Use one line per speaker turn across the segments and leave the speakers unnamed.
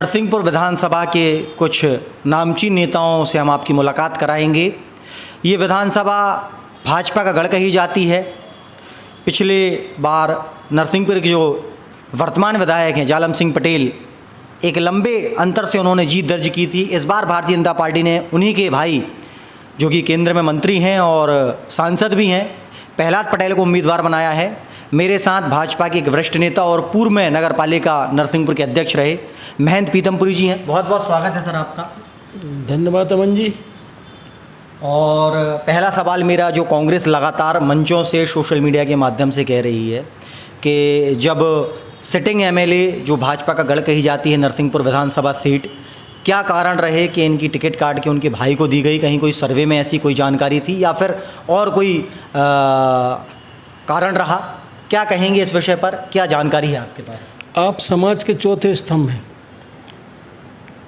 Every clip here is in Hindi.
नरसिंहपुर विधानसभा के कुछ नामचीन नेताओं से हम आपकी मुलाकात कराएंगे। ये विधानसभा भाजपा का गढ़ कही जाती है। पिछले बार नरसिंहपुर के जो वर्तमान विधायक हैं जालम सिंह पटेल, एक लंबे अंतर से उन्होंने जीत दर्ज की थी। इस बार भारतीय जनता पार्टी ने उन्हीं के भाई जो कि केंद्र में मंत्री हैं और सांसद भी हैं, प्रहलाद पटेल को उम्मीदवार बनाया है। मेरे साथ भाजपा के एक वरिष्ठ नेता और पूर्व में नगर पालिका नरसिंहपुर के अध्यक्ष रहे महंत पीतमपुरी जी हैं। बहुत बहुत स्वागत है सर आपका।
धन्यवाद अमन जी।
और पहला सवाल मेरा, जो कांग्रेस लगातार मंचों से सोशल मीडिया के माध्यम से कह रही है कि जब सिटिंग एमएलए जो भाजपा का गढ़ कही जाती है नरसिंहपुर विधानसभा सीट, क्या कारण रहे कि इनकी टिकट काट के उनके भाई को दी गई? कहीं कोई सर्वे में ऐसी कोई जानकारी थी या फिर और कोई कारण रहा? क्या कहेंगे इस विषय पर? क्या जानकारी है आपके पास?
आप समाज के चौथे स्तंभ हैं।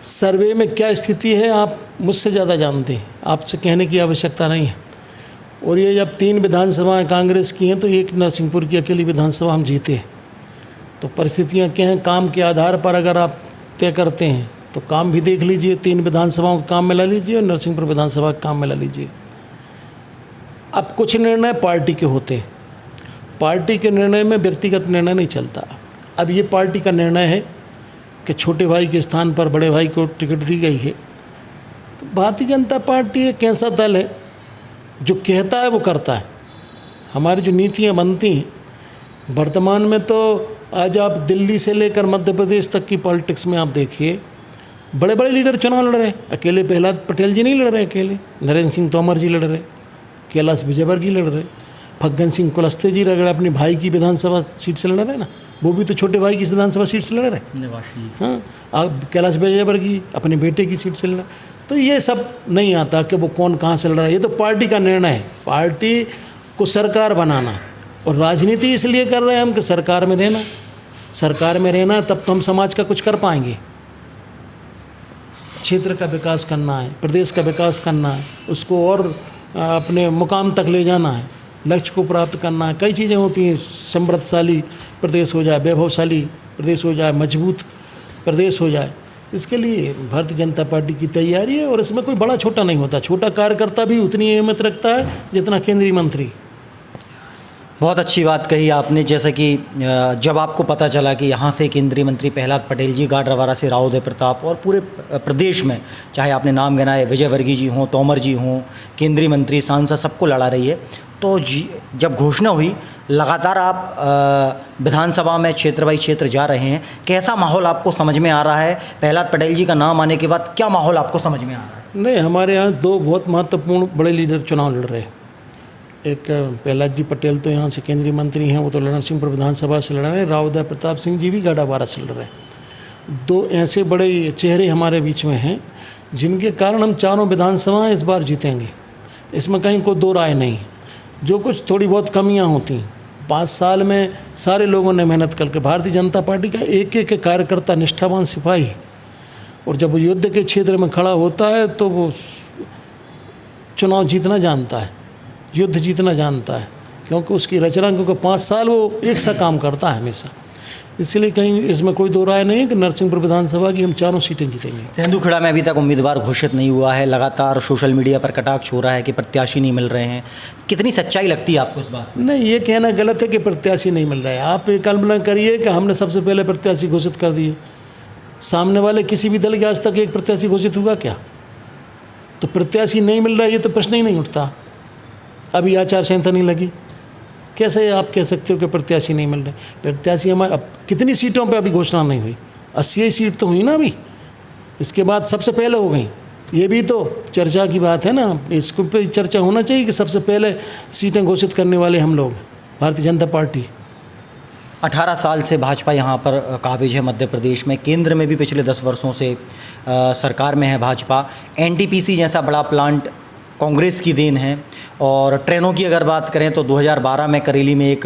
सर्वे में क्या स्थिति है आप मुझसे ज़्यादा जानते हैं, आपसे कहने की आवश्यकता नहीं है। और ये जब 3 विधानसभाएं कांग्रेस की हैं तो एक नरसिंहपुर की अकेली विधानसभा हम जीते हैं। तो परिस्थितियां क्या हैं, काम के आधार पर अगर आप तय करते हैं तो काम भी देख लीजिए, 3 विधानसभाओं का काम में ला लीजिए और नरसिंहपुर विधानसभा का काम में ला लीजिए। अब कुछ निर्णय पार्टी के होते हैं, पार्टी के निर्णय में व्यक्तिगत निर्णय नहीं चलता। अब ये पार्टी का निर्णय है कि छोटे भाई के स्थान पर बड़े भाई को टिकट दी गई है। तो भारतीय जनता पार्टी एक ऐसा दल है जो कहता है वो करता है। हमारी जो नीतियाँ बनती हैं वर्तमान में, तो आज आप दिल्ली से लेकर मध्य प्रदेश तक की पॉलिटिक्स में आप देखिए, बड़े बड़े लीडर चुनाव लड़ रहे हैं। अकेले प्रहलाद पटेल जी नहीं लड़ रहे, अकेले नरेंद्र सिंह तोमर जी लड़ रहे, कैलाश विजयवर्गीय लड़ रहे, फग्गन सिंह कुलस्ते जी रगड़ अपने भाई की विधानसभा सीट से लड़ रहे ना, वो भी तो छोटे भाई की विधानसभा सीट से लड़ रहे। हाँ, अब कैलाश विजयवर्गीय अपने बेटे की सीट से लड़ रहे। तो ये सब नहीं आता कि वो कौन कहाँ से लड़ रहा है, ये तो पार्टी का निर्णय है। पार्टी को सरकार बनाना, और राजनीति इसलिए कर रहे हैं हम कि सरकार में रहना, सरकार में रहना तब तो हम समाज का कुछ कर पाएंगे। क्षेत्र का विकास करना है, प्रदेश का विकास करना है, उसको और अपने मुकाम तक ले जाना है, लक्ष्य को प्राप्त करना है। कई चीज़ें होती हैं, समृद्धशाली प्रदेश हो जाए, वैभवशाली प्रदेश हो जाए, मजबूत प्रदेश हो जाए। इसके लिए भारतीय जनता पार्टी की तैयारी है और इसमें कोई बड़ा छोटा नहीं होता। छोटा कार्यकर्ता भी उतनी अहमियत रखता है जितना केंद्रीय मंत्री।
बहुत अच्छी बात कही आपने। जैसा कि जब आपको पता चला कि यहाँ से केंद्रीय मंत्री प्रहलाद पटेल जी, गाडरवारा से राव उदय प्रताप और पूरे प्रदेश में, चाहे आपने नाम गिनाए, विजयवर्गीय जी हों, तोमर जी हों, केंद्रीय मंत्री, सांसद, सबको लड़ा रही है, तो जब घोषणा हुई, लगातार आप विधानसभा में क्षेत्र बाई क्षेत्र जा रहे हैं, कैसा माहौल आपको समझ में आ रहा है? प्रहलाद पटेल जी का नाम आने के बाद क्या माहौल आपको समझ में आ रहा है?
नहीं, हमारे यहाँ 2 बहुत महत्वपूर्ण बड़े लीडर चुनाव लड़ रहे हैं। एक प्रहलाद जी पटेल तो यहाँ से केंद्रीय मंत्री हैं, वो तो नरसिंहपुर विधानसभा से लड़ रहे हैं। राव उदय प्रताप सिंह जी भी गाडावारा से लड़ रहे हैं। 2 ऐसे बड़े चेहरे हमारे बीच में हैं जिनके कारण हम चारों विधानसभाएं इस बार जीतेंगे, इसमें कहीं कोई 2 राय नहीं। जो कुछ थोड़ी बहुत कमियां होती, 5 साल में सारे लोगों ने मेहनत करके, भारतीय जनता पार्टी का एक एक कार्यकर्ता निष्ठावान सिपाही है, और जब वो युद्ध के क्षेत्र में खड़ा होता है तो वो चुनाव जीतना जानता है, युद्ध जीतना जानता है, क्योंकि उसकी रचना, क्योंकि 5 साल वो एक सा काम करता है हमेशा। इसलिए कहीं इसमें कोई 2 राय नहीं है कि नरसिंहपुर विधानसभा की हम चारों सीटें जीतेंगे।
तेंदुखेड़ा में अभी तक उम्मीदवार घोषित नहीं हुआ है, लगातार सोशल मीडिया पर कटाक्ष हो रहा है कि प्रत्याशी नहीं मिल रहे हैं। कितनी सच्चाई लगती है आपको इस बात?
नहीं, ये कहना गलत है कि प्रत्याशी नहीं मिल रहे हैं। आप ये कल्पना करिए कि हमने सबसे पहले प्रत्याशी घोषित कर दिए, सामने वाले किसी भी दल के आज तक एक प्रत्याशी घोषित हुआ क्या? तो प्रत्याशी नहीं मिल रहा है, ये तो प्रश्न ही नहीं उठता। अभी आचार संहिता नहीं लगी, कैसे आप कह सकते हो कि प्रत्याशी नहीं मिल रहे? प्रत्याशी हमारे, अब कितनी सीटों पे अभी घोषणा नहीं हुई? 80 सीट तो हुई ना अभी, इसके बाद सबसे पहले हो गई। ये भी तो चर्चा की बात है ना, इसको पे चर्चा होना चाहिए कि सबसे पहले सीटें घोषित करने वाले हम लोग हैं, भारतीय जनता पार्टी।
18 साल से भाजपा यहाँ पर काबिज है मध्य प्रदेश में, केंद्र में भी पिछले 10 वर्षों से सरकार में है भाजपा। एनटीपीसी जैसा बड़ा प्लांट कांग्रेस की देन है। और ट्रेनों की अगर बात करें तो 2012 में करेली में एक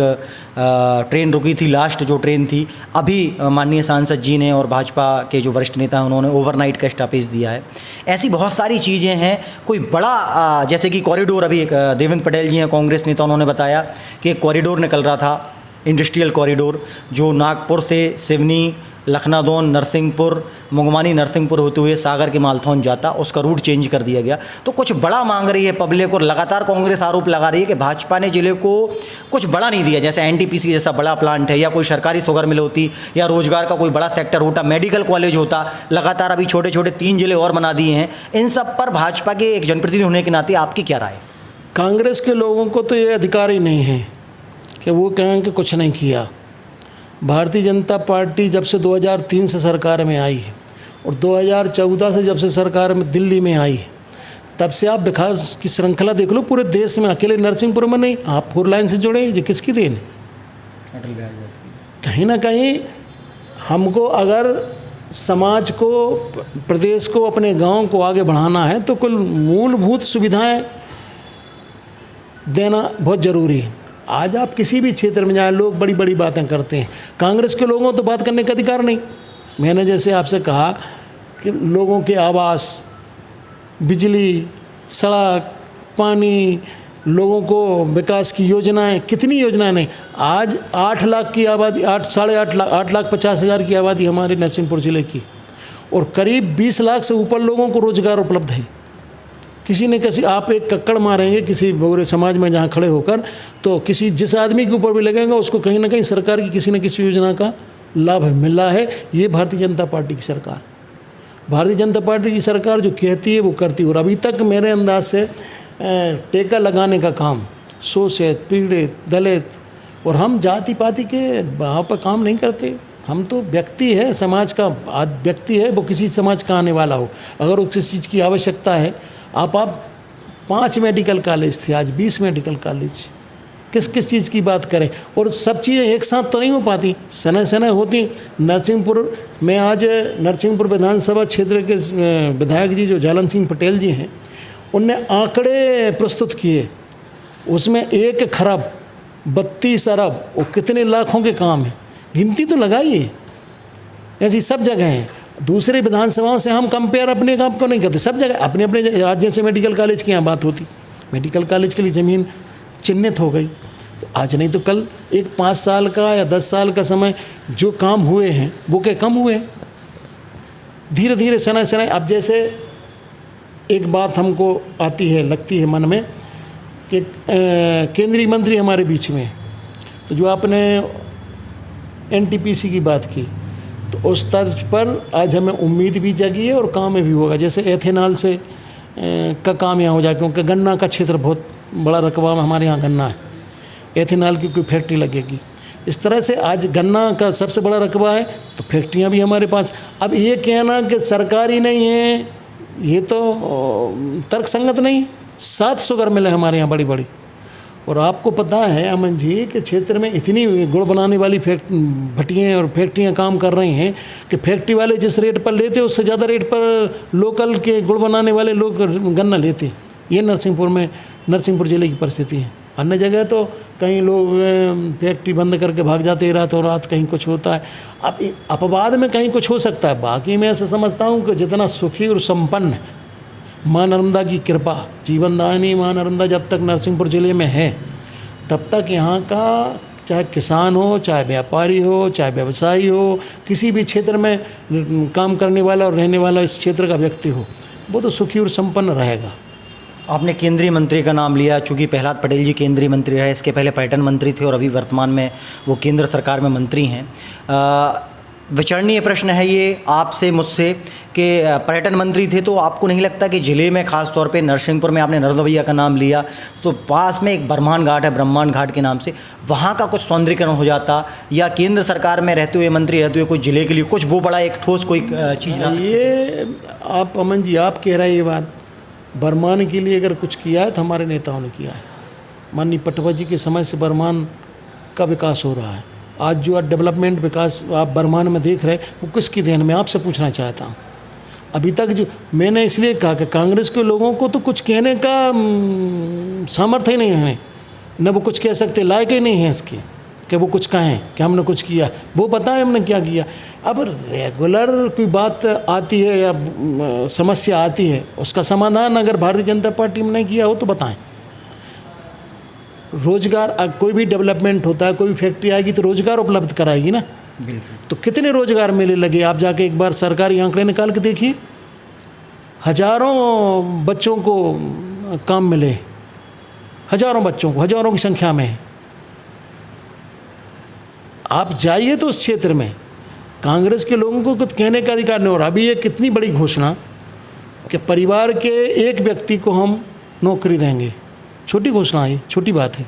ट्रेन रुकी थी, लास्ट जो ट्रेन थी। अभी माननीय सांसद जी ने और भाजपा के जो वरिष्ठ नेता हैं उन्होंने ओवरनाइट का स्टॉपेज दिया है। ऐसी बहुत सारी चीज़ें हैं। कोई बड़ा जैसे कि कॉरिडोर, अभी एक देवेंद्र पटेल जी हैं कांग्रेस नेता, उन्होंने बताया कि एक कॉरिडोर निकल रहा था, इंडस्ट्रियल कॉरिडोर, जो नागपुर से सिवनी लखनादौन, नरसिंहपुर, मुंगवानी नरसिंहपुर होते हुए सागर के मालथौन जाता, उसका रूट चेंज कर दिया गया। तो कुछ बड़ा मांग रही है पब्लिक, और लगातार कांग्रेस आरोप लगा रही है कि भाजपा ने जिले को कुछ बड़ा नहीं दिया, जैसे एनटीपीसी जैसा बड़ा प्लांट है, या कोई सरकारी शुगर मिल होती, या रोजगार का कोई बड़ा सेक्टर होता, मेडिकल कॉलेज होता। लगातार अभी छोटे छोटे 3 जिले और बना दिए हैं। इन सब पर भाजपा के एक जनप्रतिनिधि होने के नाते आपकी क्या राय है?
कांग्रेस के लोगों को तो ये अधिकार ही नहीं है कि वो कहें कि कुछ नहीं किया। भारतीय जनता पार्टी जब से 2003 से सरकार में आई है, और 2014 से जब से सरकार में दिल्ली में आई है, तब से आप विकास की श्रृंखला देख लो पूरे देश में। अकेले नरसिंहपुर में नहीं, आप 4 लाइन से जुड़े, ये किसकी देन है? कहीं ना कहीं हमको अगर समाज को, प्रदेश को, अपने गांव को आगे बढ़ाना है तो कुल मूलभूत सुविधाएं देना बहुत ज़रूरी है। आज आप किसी भी क्षेत्र में जाएं, लोग बड़ी बड़ी बातें करते हैं, कांग्रेस के लोगों को तो बात करने का अधिकार नहीं। मैंने जैसे आपसे कहा कि लोगों के आवास, बिजली, सड़क, पानी, लोगों को विकास की योजनाएं, कितनी योजनाएं नहीं। आज 8 लाख की आबादी, 8,50,000 की आबादी हमारे नरसिंहपुर ज़िले की, और करीब 20 लाख से ऊपर लोगों को रोजगार उपलब्ध है। किसी न किसी, आप एक कक्कड़ मारेंगे किसी पूरे समाज में जहाँ खड़े होकर, तो किसी जिस आदमी के ऊपर भी लगेगा उसको कहीं ना कहीं सरकार की किसी न किसी योजना का लाभ मिल रहा है। ये भारतीय जनता पार्टी की सरकार, भारतीय जनता पार्टी की सरकार जो कहती है वो करती है। और अभी तक मेरे अंदाज से टेका लगाने का काम शोषित, पीड़ित, दलित, और हम जाति पाति के वहाँ पर काम नहीं करते। हम तो व्यक्ति है, समाज का व्यक्ति है, वो किसी समाज का आने वाला हो, अगर वो किसी चीज़ की आवश्यकता है। आप 5 मेडिकल कॉलेज थे, आज 20 मेडिकल कॉलेज। किस किस चीज़ की बात करें, और सब चीज़ें एक साथ तो नहीं हो पाती, सने सने होती। नरसिंहपुर में आज नरसिंहपुर विधानसभा क्षेत्र के विधायक जी जो जालन सिंह पटेल जी हैं, उनने आंकड़े प्रस्तुत किए, उसमें 1 खरब 32 अरब और कितने लाखों के काम हैं, गिनती तो लगाइए। ऐसी सब जगह हैं। दूसरे विधानसभाओं से हम कंपेयर अपने काम को नहीं करते, सब जगह अपने अपने राज्य से मेडिकल कॉलेज की यहाँ बात होती, मेडिकल कॉलेज के लिए ज़मीन चिन्हित हो गई। तो आज नहीं तो कल एक 5 साल का या 10 साल का समय जो काम हुए हैं वो क्या कम हुए हैं? धीरे धीरे सना सना। अब जैसे एक बात हमको आती है, लगती है मन में कि केंद्रीय मंत्री हमारे बीच में, तो जो आपने एनटीपीसी की बात की, तो उस तर्ज पर आज हमें उम्मीद भी जगी है और काम भी होगा। जैसे एथेनॉल से का काम यहाँ हो जाए, क्योंकि गन्ना का क्षेत्र बहुत बड़ा रकबा में हमारे यहाँ गन्ना है, एथेनॉल की कोई फैक्ट्री लगेगी। इस तरह से आज गन्ना का सबसे बड़ा रकबा है, तो फैक्ट्रियाँ भी हमारे पास। अब ये कहना कि सरकारी नहीं है, ये तो तर्कसंगत नहीं। 7 शुगर मिल है हमारे यहाँ बड़ी बड़ी, और आपको पता है अमन जी कि क्षेत्र में इतनी गुड़ बनाने वाली भट्टियाँ और फैक्ट्रियाँ काम कर रही हैं कि फैक्ट्री वाले जिस रेट पर लेते उससे ज़्यादा रेट पर लोकल के गुड़ बनाने वाले लोग गन्ना लेते। ये नरसिंहपुर ज़िले की परिस्थिति है। अन्य जगह तो कहीं लोग फैक्ट्री बंद करके भाग जाते हैं रातों रात, कहीं कुछ होता है। अब अपवाद में कहीं कुछ हो सकता है, बाकी मैं ऐसा समझता हूँ कि जितना सुखी और संपन्न माँ नर्मदा की कृपा, जीवनदायिनी माँ नर्मदा जब तक नरसिंहपुर ज़िले में है, तब तक यहाँ का चाहे किसान हो, चाहे व्यापारी हो, चाहे व्यवसायी हो, किसी भी क्षेत्र में काम करने वाला और रहने वाला इस क्षेत्र का व्यक्ति हो, वो तो सुखी और संपन्न रहेगा।
आपने केंद्रीय मंत्री का नाम लिया, चूँकि प्रहलाद पटेल जी केंद्रीय मंत्री रहे, इसके पहले पर्यटन मंत्री थे और अभी वर्तमान में वो केंद्र सरकार में मंत्री हैं। विचारणीय प्रश्न है ये आपसे मुझसे कि पर्यटन मंत्री थे, तो आपको नहीं लगता कि ज़िले में ख़ास तौर पे नरसिंहपुर में आपने नर्मदा भैया का नाम लिया, तो पास में एक बरमान घाट है, ब्रह्मांड घाट के नाम से, वहाँ का कुछ सौंदर्यीकरण हो जाता, या केंद्र सरकार में रहते हुए मंत्री रहते हुए कुछ ज़िले के लिए कुछ वो बड़ा एक ठोस कोई चीज़ ना?
ये आप अमन जी आप कह रहे हैं ये बात, बरमान के लिए अगर कुछ किया है तो हमारे नेताओं ने किया है। माननीय पटवा जी के समय से बरमान का विकास हो रहा है। आज जो डेवलपमेंट विकास आप बरमान में देख रहे हैं वो किसकी देन में, आपसे पूछना चाहता हूँ। अभी तक जो मैंने इसलिए कहा कि कांग्रेस के लोगों को तो कुछ कहने का सामर्थ्य ही नहीं है, न वो कुछ कह सकते, लायक ही नहीं है इसके कि वो कुछ कहें कि हमने कुछ किया। वो पता है हमने क्या किया। अब रेगुलर कोई बात आती है या समस्या आती है, उसका समाधान अगर भारतीय जनता पार्टी में नहीं किया हो तो बताएं। रोजगार, कोई भी डेवलपमेंट होता है, कोई भी फैक्ट्री आएगी तो रोजगार उपलब्ध कराएगी ना,
बिल्कुल।
तो कितने रोजगार मेले लगे, आप जाके एक बार सरकारी आंकड़े निकाल के देखिए। हजारों बच्चों को काम मिले, हजारों बच्चों को, हजारों की संख्या में। आप जाइए तो उस क्षेत्र में कांग्रेस के लोगों को कुछ कहने का अधिकार नहीं हो रहा। अभी ये कितनी बड़ी घोषणा कि परिवार के एक व्यक्ति को हम नौकरी देंगे, छोटी घोषणा है, छोटी बात है।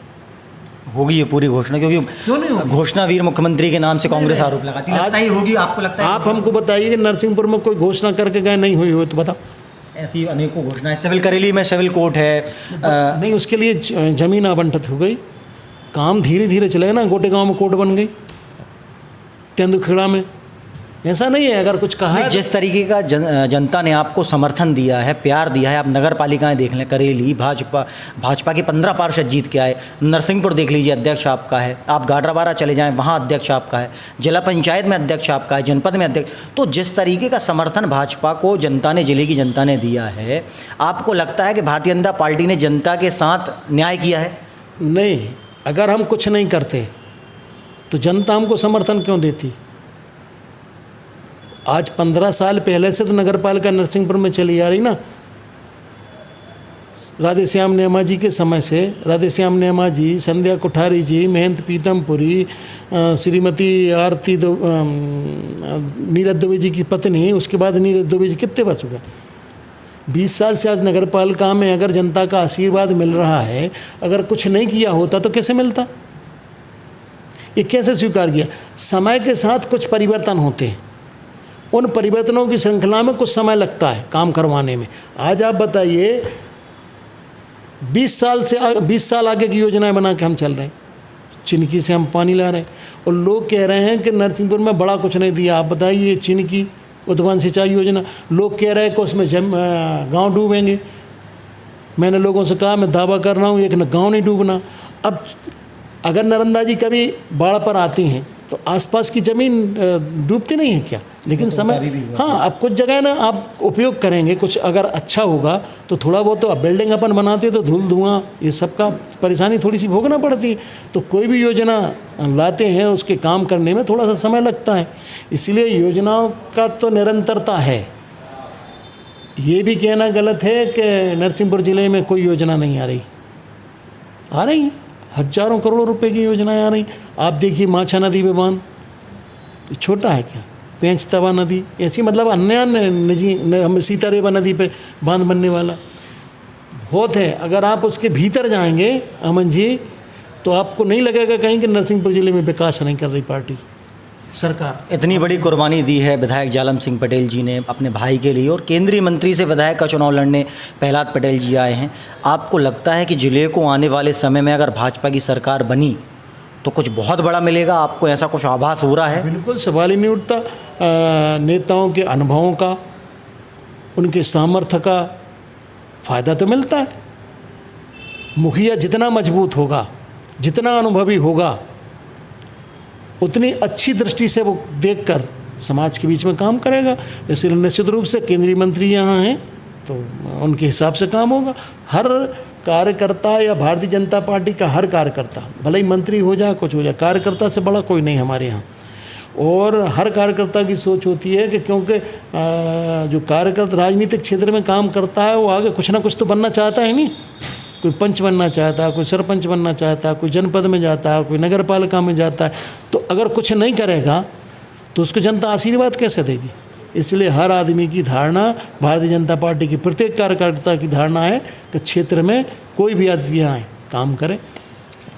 होगी ये पूरी घोषणा, क्योंकि
क्यों नहीं होगी?
घोषणा वीर मुख्यमंत्री के नाम से कांग्रेस आरोप लगाती है। लगता ही होगी, आपको लगता है?
आप हमको बताइए कि नरसिंहपुर में कोई घोषणा करके गए नहीं हुई हो तो बताओ।
ऐसी अनेकों घोषणाएं, सिविल करेली में सिविल कोर्ट है,
नहीं, उसके लिए जमीन आवंटित हो गई, काम धीरे धीरे चले ना। गोटे गांव में कोर्ट बन गई, तेंदुखेड़ा में। ऐसा नहीं है, अगर कुछ कहा है
जिस तरीके का जनता ने आपको समर्थन दिया है, प्यार दिया है। आप नगर पालिकाएँ देख लें, करेली भाजपा के 15 पार्षद जीत के आए, नरसिंहपुर देख लीजिए अध्यक्ष आपका है, आप गाडराबारा चले जाएं वहाँ अध्यक्ष आपका है, जिला पंचायत में अध्यक्ष आपका है, जनपद में अध्यक्ष। तो जिस तरीके का समर्थन भाजपा को जनता ने, जिले की जनता ने दिया है, आपको लगता है कि भारतीय जनता पार्टी ने जनता के साथ न्याय किया है?
नहीं, अगर हम कुछ नहीं करते तो जनता हमको समर्थन क्यों देती? आज 15 साल पहले से तो नगर पालिका नरसिंहपुर में चली आ रही ना। राधे श्याम नेमा जी के समय से, राधे श्याम नेमा जी, संध्या कोठारी जी, महंत पीतमपुरी, श्रीमती आरती नीरज दुबे जी की पत्नी, उसके बाद नीरज दुबे जी, कितने बस हो गए? 20 साल से आज नगर पालिका में अगर जनता का आशीर्वाद मिल रहा है, अगर कुछ नहीं किया होता तो कैसे मिलता? ये कैसे स्वीकार किया? समय के साथ कुछ परिवर्तन होते हैं, उन परिवर्तनों की श्रृंखला में कुछ समय लगता है काम करवाने में। आज आप बताइए, 20 साल आगे की योजनाएं बना के हम चल रहे हैं, चिनकी से हम पानी ला रहे हैं, और लोग कह रहे हैं कि नरसिंहपुर में बड़ा कुछ नहीं दिया। आप बताइए, चिनकी उद्वहन सिंचाई योजना, लोग कह रहे हैं कि उसमें गांव डूबेंगे। मैंने लोगों से कहा, मैं दावा कर रहा हूँ एक गांव नहीं डूबना। अब अगर नर्मदा जी कभी बाढ़ पर आती हैं तो आसपास की ज़मीन डूबती नहीं है क्या? लेकिन समय, हाँ, अब कुछ जगह ना आप उपयोग करेंगे, कुछ अगर अच्छा होगा तो थोड़ा बहुत। तो अब बिल्डिंग अपन बनाते हैं तो धूल धुआं ये सब का परेशानी थोड़ी सी भोगना पड़ती है। तो कोई भी योजना लाते हैं, उसके काम करने में थोड़ा सा समय लगता है। इसलिए योजनाओं का तो निरंतरता है। ये भी कहना गलत है कि नरसिंहपुर ज़िले में कोई योजना नहीं आ रही है। हजारों करोड़ों रुपए की योजनाएं आ रही। आप देखिए, माछा नदी पे बांध, छोटा है क्या? पेंचतवा नदी, ऐसी मतलब अन्य निजी, सीतारेवा नदी पे बांध बनने वाला बहुत है। अगर आप उसके भीतर जाएंगे अमन जी, तो आपको नहीं लगेगा कहीं कि नरसिंहपुर ज़िले में विकास नहीं कर रही पार्टी, सरकार।
इतनी बड़ी कुर्बानी दी है विधायक जालम सिंह पटेल जी ने अपने भाई के लिए, और केंद्रीय मंत्री से विधायक का चुनाव लड़ने प्रहलाद पटेल जी आए हैं। आपको लगता है कि ज़िले को आने वाले समय में अगर भाजपा की सरकार बनी तो कुछ बहुत बड़ा मिलेगा? आपको ऐसा कुछ आभास हो रहा है?
बिल्कुल, सवाल ही नहीं उठता। नेताओं के अनुभवों का, उनके सामर्थ्य का फ़ायदा तो मिलता है। मुखिया जितना मजबूत होगा, जितना अनुभवी होगा, उतनी अच्छी दृष्टि से वो देखकर समाज के बीच में काम करेगा। इसलिए निश्चित रूप से केंद्रीय मंत्री यहाँ हैं तो उनके हिसाब से काम होगा। हर कार्यकर्ता या भारतीय जनता पार्टी का हर कार्यकर्ता, भले ही मंत्री हो जाए, कुछ हो जाए, कार्यकर्ता से बड़ा कोई नहीं हमारे यहाँ। और हर कार्यकर्ता की सोच होती है कि क्योंकि जो कार्यकर्ता राजनीतिक क्षेत्र में काम करता है वो आगे कुछ ना कुछ तो बनना चाहता है। नहीं, कोई पंच बनना चाहता है, कोई सरपंच बनना चाहता है, कोई जनपद में जाता है, कोई नगर पालिका में जाता है। तो अगर कुछ नहीं करेगा तो उसको जनता आशीर्वाद कैसे देगी? इसलिए हर आदमी की धारणा, भारतीय जनता पार्टी की प्रत्येक कार्यकर्ता की धारणा है कि क्षेत्र में कोई भी आदमी आए, काम करे।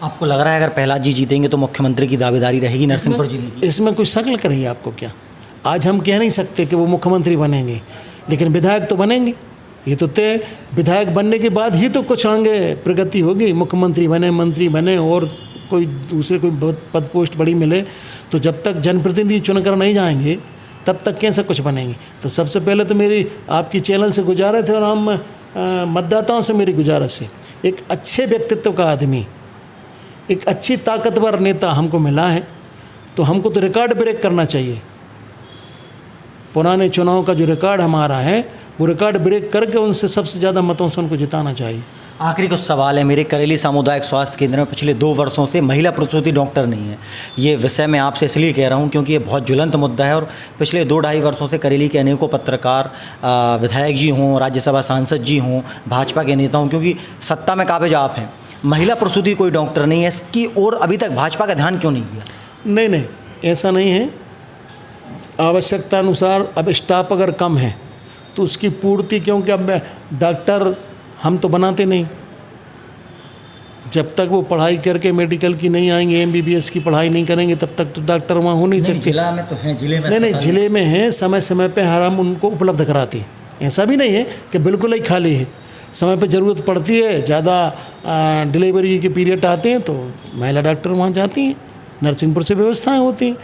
आपको लग रहा है अगर प्रहलाद जी जीतेंगे तो मुख्यमंत्री की दावेदारी रहेगी नरसिंहपुर जिले की?
इसमें कोई शक लग रही है आपको क्या? आज हम कह नहीं सकते कि वो मुख्यमंत्री बनेंगे, लेकिन विधायक तो बनेंगे। ये तो तय, विधायक बनने के बाद ही तो कुछ आगे प्रगति होगी। मुख्यमंत्री बने, मंत्री बने और कोई दूसरे कोई पद पोस्ट बड़ी मिले, तो जब तक जनप्रतिनिधि चुनकर नहीं जाएंगे तब तक कैसे कुछ बनेंगे? तो सबसे पहले तो मेरी आपकी चैनल से गुजारिश है और हम मतदाताओं से मेरी गुजारिश है, एक अच्छे व्यक्तित्व का आदमी, एक अच्छी ताकतवर नेता हमको मिला है, तो हमको तो रिकॉर्ड ब्रेक करना चाहिए। पुराने चुनाव का जो रिकॉर्ड हमारा है वो रिकॉर्ड ब्रेक करके उनसे सबसे ज़्यादा मतों से उनको जिताना चाहिए।
आखिरी कुछ सवाल है मेरे। करेली सामुदायिक स्वास्थ्य केंद्र में पिछले 2 वर्षों से महिला प्रसूति डॉक्टर नहीं है। ये विषय मैं आपसे इसलिए कह रहा हूँ क्योंकि ये बहुत ज्वलंत मुद्दा है और पिछले 2-2.5 वर्षों से करेली के अनेकों पत्रकार, विधायक जी हों, राज्यसभा सांसद जी हों, भाजपा के नेता हों, क्योंकि सत्ता में काबिज आप हैं, महिला प्रसूति कोई डॉक्टर नहीं है, इसकी ओर अभी तक भाजपा का ध्यान क्यों नहीं दिया?
नहीं, ऐसा नहीं है। आवश्यकता अनुसार अब स्टाफ अगर कम है तो उसकी पूर्ति, क्योंकि अब डॉक्टर हम तो बनाते नहीं, जब तक वो पढ़ाई करके मेडिकल की नहीं आएंगे, एमबीबीएस की पढ़ाई नहीं करेंगे, तब तक तो डॉक्टर वहाँ हो नहीं सकते।
जिला में तो हैं, जिले में
नहीं, जिले में हैं, समय समय पे हर हम उनको उपलब्ध कराते हैं। ऐसा भी नहीं है कि बिल्कुल ही खाली है, समय पे ज़रूरत पड़ती है, ज़्यादा डिलीवरी के पीरियड आते हैं तो महिला डॉक्टर वहाँ जाती हैं, नरसिंहपुर से व्यवस्थाएँ होती हैं।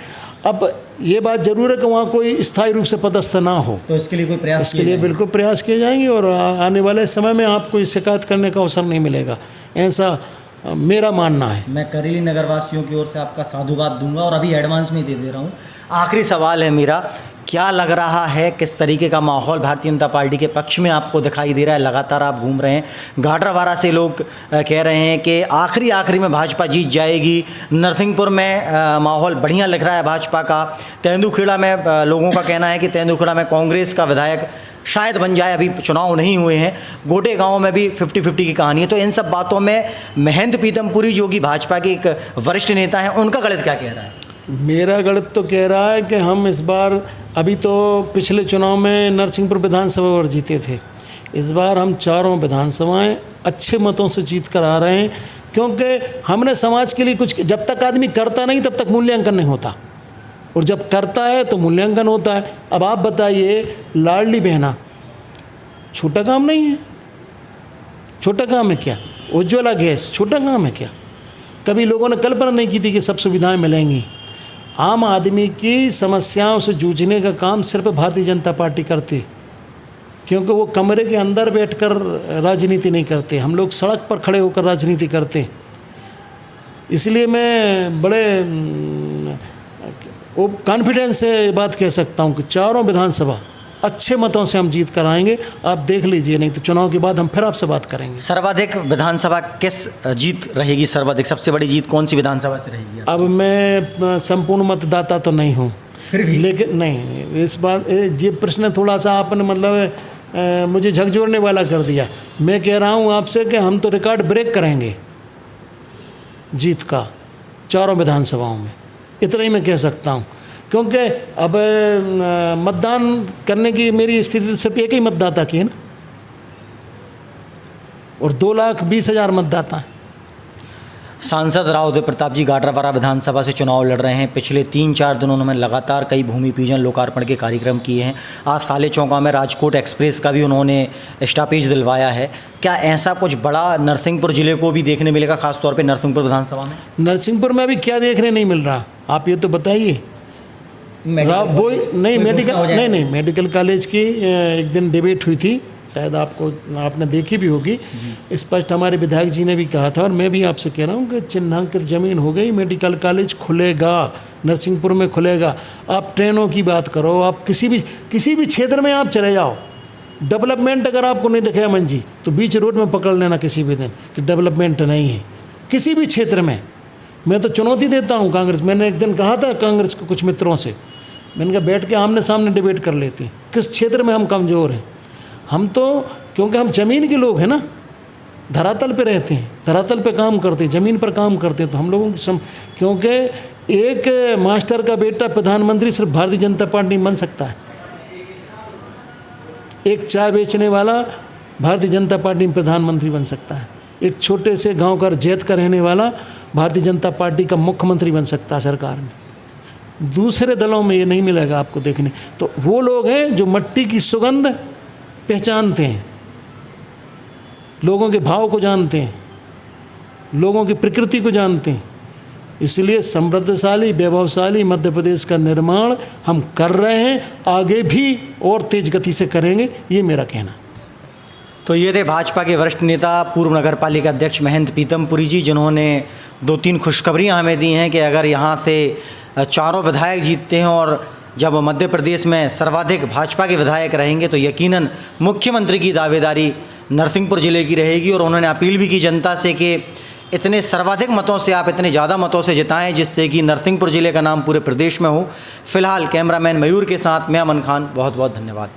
अब ये बात ज़रूर है कि वहाँ कोई स्थायी रूप से पदस्थ ना हो,
तो इसके लिए कोई प्रयास,
इसके लिए बिल्कुल प्रयास किए जाएंगे और आने वाले समय में आपको इस शिकायत करने का अवसर नहीं मिलेगा, ऐसा मेरा मानना है।
मैं करेली नगरवासियों की ओर से आपका साधुवाद दूंगा और अभी एडवांस में दे दे रहा हूँ। आखिरी सवाल है मेरा, क्या लग रहा है किस तरीके का माहौल भारतीय जनता पार्टी के पक्ष में आपको दिखाई दे रहा है? लगातार आप घूम रहे हैं, गाडरवारा से लोग कह रहे हैं कि आखिरी में भाजपा जीत जाएगी। नरसिंहपुर में माहौल बढ़िया लग रहा है भाजपा का। तेंदुखेड़ा में लोगों का कहना है कि तेंदुखेड़ा में कांग्रेस का विधायक शायद बन जाए, अभी चुनाव नहीं हुए हैं। गोटे गांव में भी 50-50 की कहानी है। तो इन सब बातों में महेंद्र पीतमपुरी जो कि भाजपा के एक वरिष्ठ नेता हैं, उनका गणित क्या कह रहा है?
मेरा गणित तो कह रहा है कि हम इस बार, अभी तो पिछले चुनाव में नरसिंहपुर विधानसभा और जीते थे, इस बार हम चारों विधानसभाएं अच्छे मतों से जीत कर आ रहे हैं, क्योंकि हमने समाज के लिए कुछ, जब तक आदमी करता नहीं तब तक मूल्यांकन नहीं होता, और जब करता है तो मूल्यांकन होता है। अब आप बताइए, लाडली बहना छोटा काम नहीं है, छोटा काम है क्या? उज्ज्वला गैस छोटा काम है क्या? कभी लोगों ने कल्पना नहीं की थी कि सब सुविधाएं मिलेंगी। आम आदमी की समस्याओं से जूझने का काम सिर्फ भारतीय जनता पार्टी करती, क्योंकि वो कमरे के अंदर बैठकर राजनीति नहीं करते, हम लोग सड़क पर खड़े होकर राजनीति करते। इसलिए मैं बड़े कॉन्फिडेंस से ये बात कह सकता हूँ कि चारों विधानसभा अच्छे मतों से हम जीत कर आएंगे। आप देख लीजिए, नहीं तो चुनाव के बाद हम फिर आपसे बात करेंगे।
सर्वाधिक विधानसभा किस जीत रहेगी? सर्वाधिक सबसे बड़ी जीत कौन सी विधानसभा से रहेगी?
अब मैं संपूर्ण मतदाता तो नहीं हूँ, लेकिन नहीं, इस बात ये प्रश्न थोड़ा सा आपने मतलब मुझे झकझोरने वाला कर दिया। मैं कह रहा हूँ आपसे कि हम तो रिकॉर्ड ब्रेक करेंगे जीत का चारों विधानसभाओं में, इतना ही मैं कह सकता हूँ। क्योंकि अब मतदान करने की मेरी स्थिति सिर्फ एक ही मतदाता की है ना, और 2,20,000 मतदाता हैं।
सांसद राव उदय प्रताप जी गाडरवारा विधानसभा से चुनाव लड़ रहे हैं। पिछले 3-4 दिनों में लगातार कई भूमि पूजन, लोकार्पण के कार्यक्रम किए हैं। आज साले चौका में राजकोट एक्सप्रेस का भी उन्होंने स्टॉपेज दिलवाया है। क्या ऐसा कुछ बड़ा नरसिंहपुर जिले को भी देखने मिलेगा, खासतौर पे नरसिंहपुर विधानसभा में?
नरसिंहपुर में अभी क्या देखने नहीं मिल रहा, आप ये तो बताइए। मेडिकल कॉलेज की एक दिन डिबेट हुई थी, शायद आपने देखी भी होगी। स्पष्ट हमारे विधायक जी ने भी कहा था, और मैं भी आपसे कह रहा हूँ कि चिन्हांकित ज़मीन हो गई, मेडिकल कॉलेज खुलेगा, नरसिंहपुर में खुलेगा। आप ट्रेनों की बात करो, आप किसी भी क्षेत्र में आप चले जाओ, डेवलपमेंट अगर आपको नहीं दिखेगा मन जी, तो बीच रोड में पकड़ लेना किसी भी दिन कि डेवलपमेंट नहीं है किसी भी क्षेत्र में। मैं तो चुनौती देता हूँ कांग्रेस। मैंने एक दिन कहा था कांग्रेस के कुछ मित्रों से, मैंने कहा बैठ के आमने सामने डिबेट कर लेते हैं, किस क्षेत्र में हम कमज़ोर हैं। हम तो, क्योंकि हम ज़मीन के लोग हैं ना, धरातल पे रहते हैं, धरातल पे काम करते हैं, ज़मीन पर काम करते हैं, तो हम लोगों की क्योंकि एक मास्टर का बेटा प्रधानमंत्री सिर्फ भारतीय जनता पार्टी में बन सकता है, एक चाय बेचने वाला भारतीय जनता पार्टी में प्रधानमंत्री बन सकता है, एक छोटे से गांव का जैत का रहने वाला भारतीय जनता पार्टी का मुख्यमंत्री बन सकता है सरकार में। दूसरे दलों में ये नहीं मिलेगा आपको देखने। तो वो लोग हैं जो मट्टी की सुगंध पहचानते हैं, लोगों के भाव को जानते हैं, लोगों की प्रकृति को जानते हैं। इसलिए समृद्धशाली, वैभवशाली मध्य प्रदेश का निर्माण हम कर रहे हैं, आगे भी और तेज गति से करेंगे, ये मेरा कहना।
तो ये थे भाजपा के वरिष्ठ नेता, पूर्व नगर पालिका अध्यक्ष महेंद्र पीतमपुरी जी, जिन्होंने 2-3 खुशखबरियाँ हमें दी हैं कि अगर यहाँ से चारों विधायक जीतते हैं और जब मध्य प्रदेश में सर्वाधिक भाजपा के विधायक रहेंगे तो यकीनन मुख्यमंत्री की दावेदारी नरसिंहपुर ज़िले की रहेगी। और उन्होंने अपील भी की जनता से कि इतने सर्वाधिक मतों से आप इतने ज़्यादा मतों से जिताएं जिससे कि नरसिंहपुर ज़िले का नाम पूरे प्रदेश में हो। फिलहाल कैमरामैन मयूर के साथ मैं अमन खान, बहुत बहुत धन्यवाद।